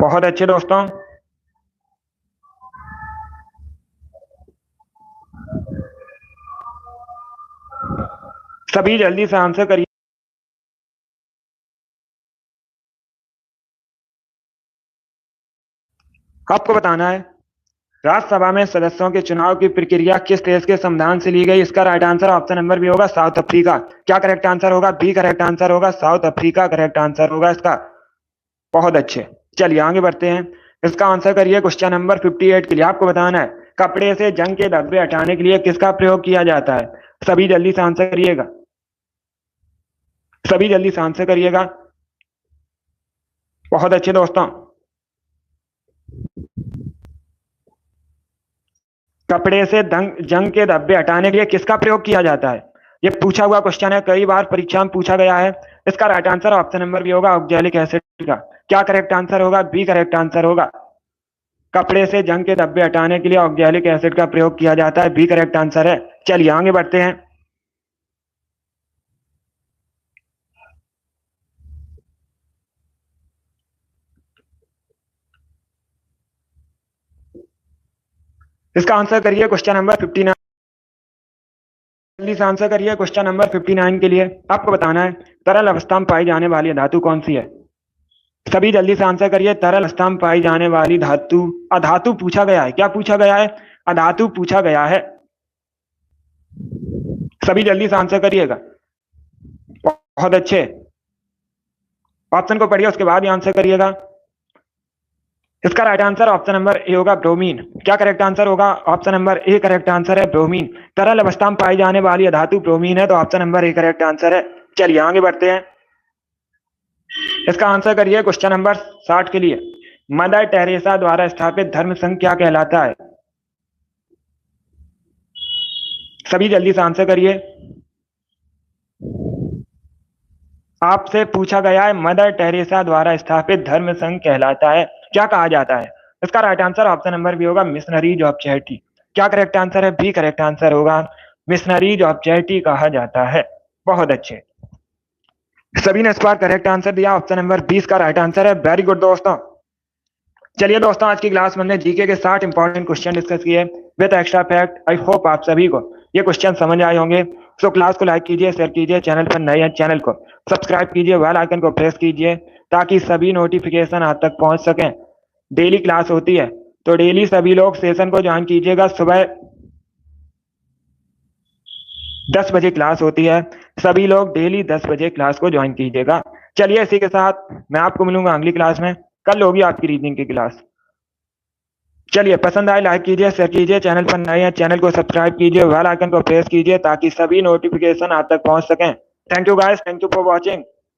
बहुत अच्छे दोस्तों। सभी जल्दी से आंसर करिए। आपको बताना है, राज्यसभा में सदस्यों के चुनाव की प्रक्रिया किस देश के संविधान से ली गई? इसका right answer option number B होगा, साउथ अफ्रीका। क्या करेक्ट आंसर होगा? बी करेक्ट आंसर होगा, साउथ अफ्रीका करेक्ट आंसर होगा इसका। बहुत अच्छे। चलिए आगे बढ़ते हैं। इसका आंसर करिए क्वेश्चन नंबर 58 के लिए। आपको बताना है, कपड़े से जंग के धब्बे हटाने के लिए किसका प्रयोग किया जाता है? सभी जल्दी से आंसर करिएगा। सभी जल्दी से आंसर करिएगा। बहुत अच्छे दोस्तों। कपड़े से जंग के धब्बे हटाने के लिए किसका प्रयोग किया जाता है? ये पूछा हुआ क्वेश्चन है, कई बार परीक्षा में पूछा गया है। इसका right answer option number B होगा, ऑक्जेलिक एसिड का। क्या करेक्ट आंसर होगा? बी करेक्ट आंसर होगा। कपड़े से जंग के धब्बे हटाने के लिए ऑक्जेलिक एसिड का प्रयोग किया जाता है, बी करेक्ट आंसर है। चलिए आगे बढ़ते हैं। इसका आंसर करिए क्वेश्चन नंबर 59। जल्दी से आंसर करिए क्वेश्चन नंबर 59 के लिए। आपको बताना है, तरल अवस्था में पाई जाने वाली धातु कौन सी है? सभी जल्दी से आंसर करिए। तरल अवस्था में पाई जाने वाली धातु, अधातु पूछा गया है। क्या पूछा गया है? अधातु पूछा गया है। सभी जल्दी से आंसर करिएगा। बहुत अच्छे। ऑप्शन को पढ़िए, उसके बाद ही आंसर करिएगा। इसका right answer option number A होगा, ब्रोमीन। क्या करेक्ट आंसर होगा? Option number A correct answer है, ब्रोमीन। तरल अवस्था में पाई जाने वाली धातु ब्रोमीन है, तो option number A correct answer है। चलिए आगे बढ़ते हैं। इसका आंसर करिए क्वेश्चन नंबर 60 के लिए। मदर टेरेसा द्वारा स्थापित धर्म संघ क्या कहलाता है? सभी जल्दी से आंसर करिए। आपसे पूछा गया है, मदर टेरेसा द्वारा स्थापित धर्म संघ कहलाता है, क्या कहा जाता है? इसका right answer option number B होगा, मिशनरीज ऑफ चैरिटी। क्या करेक्ट आंसर है? बी करेक्ट आंसर होगा, मिशनरीज ऑफ चैरिटी कहा जाता है। बहुत अच्छे। सभी ने इस बार करेक्ट आंसर दिया। ऑप्शन नंबर 20 का राइट आंसर है। वेरी गुड दोस्तों। चलिए दोस्तों, आज की क्लास में हमने जीके के 60 इंपॉर्टेंट क्वेश्चन डिस्कस किए with extra fact. I hope आप सभी को ये क्वेश्चन समझ आए होंगे। सो क्लास को लाइक कीजिए, शेयर कीजिए, चैनल पर नए हैं चैनल को सब्सक्राइब कीजिए, बेल आइकन को प्रेस कीजिए ताकि सभी नोटिफिकेशन आप तक पहुंच सकें। डेली क्लास होती है, तो डेली सभी लोग सेशन को ज्वाइन कीजिएगा। सुबह 10 बजे क्लास होती है, सभी लोग डेली 10 बजे क्लास को ज्वाइन कीजिएगा। चलिए, इसी के साथ मैं आपको मिलूंगा अगली क्लास में। कल होगी आपकी रीजनिंग की क्लास। चलिए, पसंद आए लाइक कीजिए, शेयर कीजिए, चैनल पर नए हैं चैनल को सब्सक्राइब कीजिए, बेल आइकन को प्रेस कीजिए ताकि सभी नोटिफिकेशन आप तक पहुंच सकें। Thank you guys, thank you for watching.